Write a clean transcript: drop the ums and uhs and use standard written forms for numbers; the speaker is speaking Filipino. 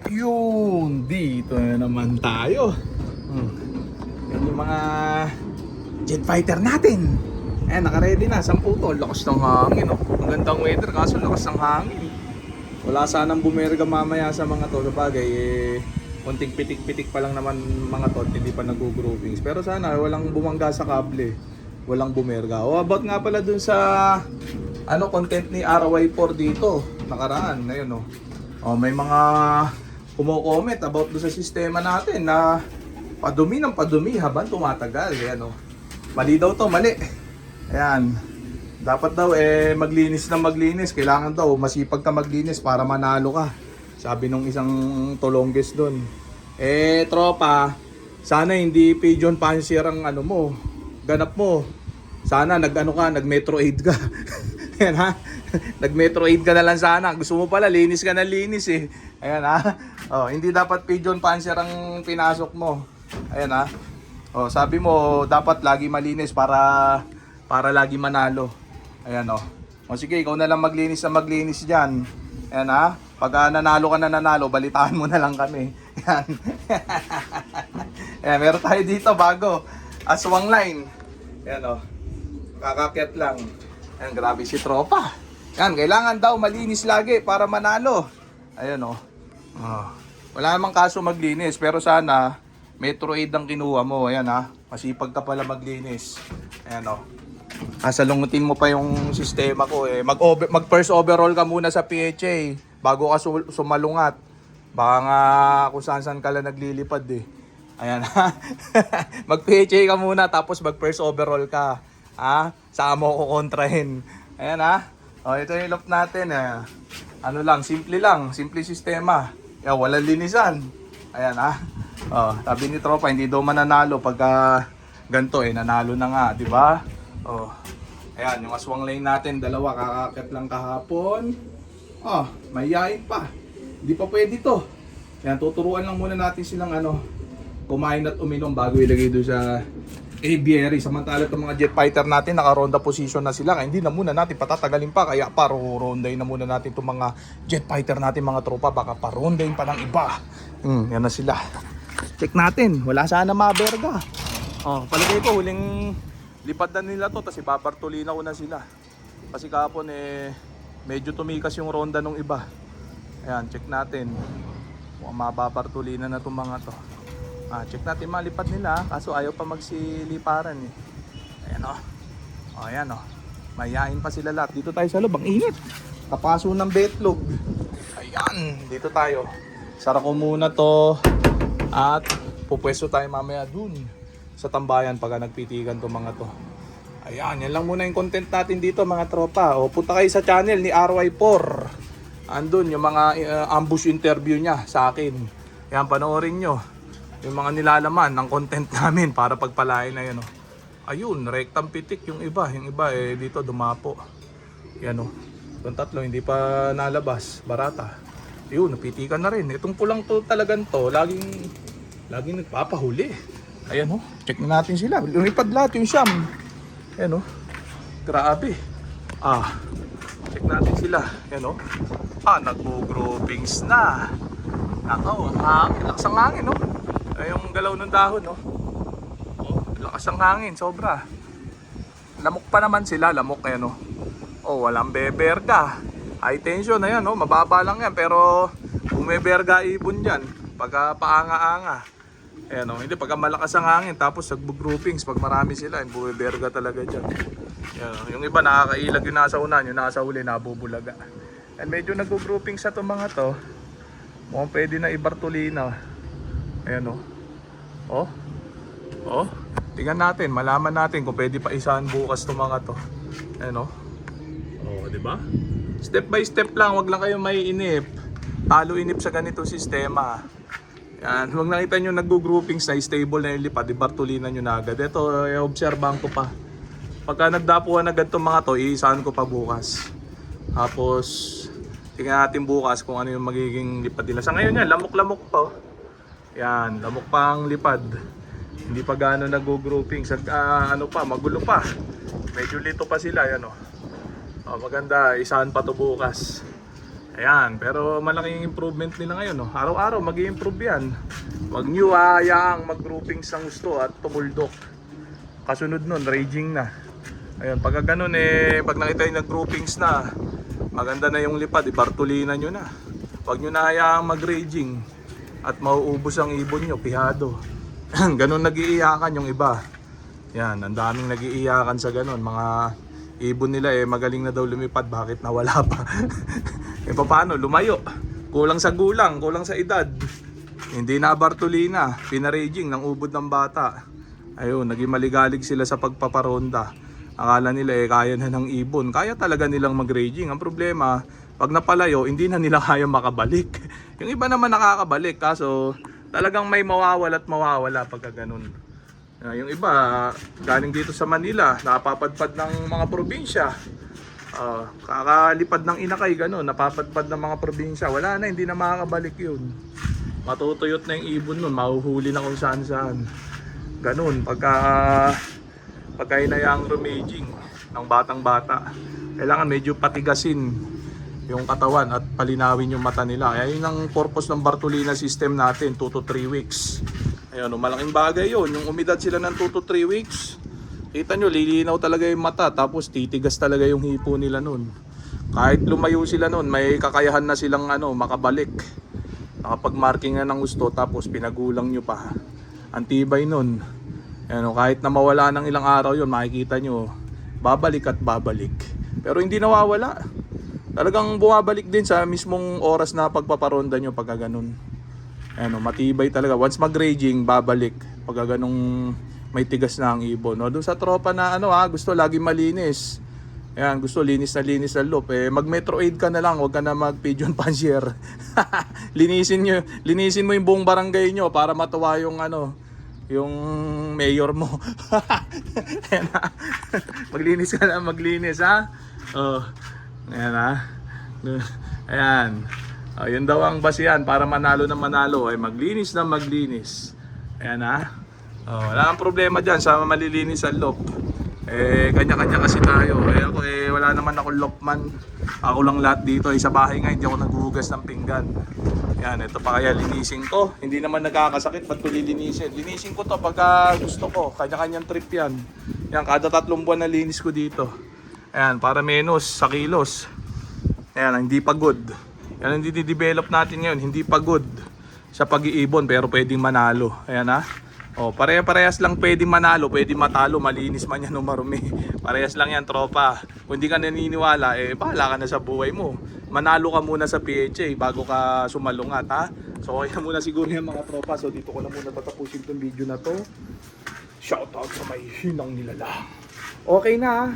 Yun, dito na naman tayo. Yan yung mga jet fighter natin. Ayan, naka-ready na. 10 to. Lakas ng hangin. Oh. Ang gandang weather kaso lakas ng hangin. Wala sanang bumerga mamaya sa mga to. Sabagay, konting pitik-pitik pa lang naman mga to. Hindi pa nag-groupings. Pero sana walang bumangga sa kable. Walang bumerga. O about nga pala dun sa content ni RY4 dito. Nakaraan. Ayun, oh, may mga kumo-comment about do sa sistema natin na padumi ng padumi habang tumatagal. Ayan, oh. Mali daw to, mali. Ayan. Dapat daw maglinis na maglinis. Kailangan daw masipag ka maglinis para manalo ka. Sabi nung isang tulongges doon. Tropa, sana hindi pigeon fancier ang mo, ganap mo. Sana nag-Metro 8 ka. Ayan ha. Nag-Metro 8 ka na lang sana. Gusto mo pala linis ka na linis eh. Ayan ha. Oh, hindi dapat pigeon fancier ang pinasok mo. Ayan ha. Oh, sabi mo dapat lagi malinis para lagi manalo. Ayan oh. O sige, ikaw na lang maglinis diyan. Ayan ha. Pag nanalo ka na balitaan mo na lang kami. Ayan. Ayan, meron tayo dito bago. Aswang line. Ayan oh. Kakakyat lang. Ayan, grabe si tropa. Ayan, kailangan daw malinis lagi para manalo. Ayan oh. Wala namang kaso maglinis, pero sana Metro 8 ang kinuha mo. Ayan ha. Masipag ka pala maglinis. Ayan o. Salungutin mo pa yung sistema ko eh. Mag first overall ka muna sa PHA bago ka sumalungat. Baka nga kung saan ka lang naglilipad eh. Ayan ha. Mag PHA ka muna tapos mag first overall ka. Ha? Saka mo ko kontrahin. Ayan ha. O, ito yung loft natin eh. Ano lang, simple sistema. Walang linisan. Ayan ha. Oh, sabi ni tropa hindi daw mananalo pagka ganito nanalo na nga, di ba? Oh. Ayan, yung aswang lane natin, dalawa kakakit lang kahapon. Oh, mayayain pa. Hindi pa pwede to. Ayan, tuturuan lang muna natin silang kumain at uminom bago ilagay doon sa aviary. Samantala itong mga jet fighter natin, naka-ronda position na sila. Kaya hindi na muna natin patatagalin pa. Kaya rondayin na muna natin itong mga jet fighter natin, mga tropa. Baka parondayin pa ng iba. Yan na sila. Check natin. Wala sana maberga. Oh, palagay ko huling lipad na nila to. Tapos ibabartulina ko na sila. Kasi kahapon medyo tumikas yung ronda nung iba. Ayan, check natin. Mukhang mababartulina na itong mga to. Check natin malipad nila, kaso ayaw pa magsiliparan eh. Ayan o. Ayan o. Mayayain pa sila lahat. Dito tayo sa loob, ang init. Kapaso ng betlog. Ayan, dito tayo. Sara ko muna to. At pupwesto tayo mamaya dun sa tambayan pagka nagpitigan to mga to. Ayan, yan lang muna yung content natin dito mga tropa. O punta kayo sa channel ni RY4. Andun yung mga ambush interview niya sa akin. Ayan, panoorin nyo yung mga nilalaman ng content namin para pagpalain na yan. Ayun, rectam pitik yung iba. Yung iba dito dumapo. Yan o. Yung tatlo hindi pa nalabas. Barata. Yun, napitikan na rin. Itong pulang to talagang to, laging nagpapahuli. Ayan o. Check na natin sila. Lumipad lahat yung siyam. Ayan o. Grabe. Check natin sila. Ayan o. Nagpo-groupings na. Nakaw, lakas ang hangin o. Yung galaw ng dahon, no? Lakas ang hangin, sobra. Lamok pa naman sila, lamok kaya, no? Walang beberga. High tension na yan, no? Mababa lang yan, pero kung may berga ibon dyan, pagka paanga-anga. Ayan, no? Hindi, pagka malakas ang hangin, tapos nagbo-groupings, pag marami sila, yung bumeberga talaga dyan. Ayan, no? Yung iba nakakailag yung nasa unan, yung nasa huli, nabubulaga. And medyo nagbo-groupings sa itong mga to. Mukhang pwede na ibartulina. Ayan o. Tingnan natin, malaman natin kung pwede pa isahan bukas itong mga to. Ayan o. Diba? Step by step lang, wag lang kayong may inip. Talo inip sa ganitong sistema. Yan, huwag nakita nyo nag-groupings na stable na yung lipad, ibartulinan nyo na agad. Ito, obserbahan ko pa. Pagka nagdapuan na agad itong mga to, iisahan ko pa bukas. Tapos, tingnan natin bukas kung ano yung magiging lipad nila. Sa ngayon yan, lamok-lamok pa. Yan, lamok pa ang lipad. Hindi pa gaano nag-grouping. Magulo pa. Medyo lito pa sila, yan o. Maganda, isahan pa to bukas. Ayan, pero malaking improvement nila ngayon. No? Araw-araw mag-i-improve yan. Huwag nyo hayaang mag-groupings ng gusto at tumuldok. Kasunod nun, raging na. Ayun, pagka ganun pag nakita yung nag-groupings na, maganda na yung lipad, ibartulina nyo na. Huwag nyo na hayaang mag-raging at mauubos ang ibon nyo, pihado. Ganun nag-iiyakan yung iba. Yan, ang daming nag-iiyakan sa ganun. Mga ibon nila magaling na daw lumipad, bakit nawala pa? Paano? Lumayo. Kulang sa gulang, kulang sa edad. Hindi na Bartolina, pinaraging ng ubod ng bata. Ayun, naging maligalig sila sa pagpaparonda. Akala nila kaya na ng ibon. Kaya talaga nilang mag-raging. Ang problema, pag napalayo, hindi na nila kaya makabalik. Yung iba naman nakakabalik, kaso talagang may mawawala at mawawala pagka ganun. Yung iba, galing dito sa Manila, napapadpad ng mga probinsya. Kakalipad ng Inakay, gano'n, napapadpad ng mga probinsya. Wala na, hindi na makakabalik yun. Matutuyot na yung ibon nun, mahuhuli na kung saan saan. Ganun, pagka hinayang rumaging ng batang bata, kailangan medyo patigasin yung katawan at palinawin yung mata nila. Kaya yun ang purpose ng Bartolina system natin, 2 to 3 weeks. Ayun, malaking bagay yun. Yung umidad sila ng 2 to 3 weeks, kita nyo, lilinaw talaga yung mata, tapos titigas talaga yung hipo nila nun. Kahit lumayo sila nun, may kakayahan na silang makabalik. Nakapag-marking na ng gusto, tapos pinagulang nyo pa. Antibay nun. Ayun, kahit na mawala ng ilang araw yun, makikita nyo, babalik at babalik. Pero hindi nawawala. Talagang bumabalik din sa mismong oras na pagpaparonda nyo pagka ganun. Ayun, matibay talaga. Once mag-raging, babalik. Pagka ganung may tigas na ang ibon. No? Doon sa tropa na gusto lagi malinis. Ayan, gusto linis na loop. Mag-Metro Aid ka na lang, huwag ka na mag-pigeon fancier. Linisin mo yung buong barangay nyo para matuwa yung yung mayor mo. Ayan, maglinis ka na, maglinis ha. Oh, ayan ha. Ayan. Yun daw ang basihan para manalo na manalo ay maglinis na maglinis. Ayan ha. Wala kang problema dyan sa malilinis ang lop. Kanya-kanya kasi tayo. Ako wala naman akong lopman. Ako lang lahat dito. Sa bahay nga hindi ako naghuhugas ng pinggan. Yan, ito pa kaya linisin ko. Hindi naman nagkakasakit, ba't ko lilinisin? Linisin ko to pagka gusto ko. Kanya-kanyang trip yan. Yan, kada 3 buwan na linis ko dito. Ayan, para menos sa kilos. Ayan, hindi pagod. Yan ang didevelop natin ngayon. Hindi pagod sa pag-iibon pero pwedeng manalo. Ayan ha. Pare-parehas lang pwedeng manalo, pwedeng matalo, malinis man yan o marumi. Parehas lang yan, tropa. Kung hindi ka naniniwala, bahala ka na sa buhay mo. Manalo ka muna sa PHA bago ka sumalungat, ha? So, okay na muna siguro yan mga tropa. So, dito ko na muna tatapusin itong video na to. Shoutout sa may hinang nilalang. Okay na, ha?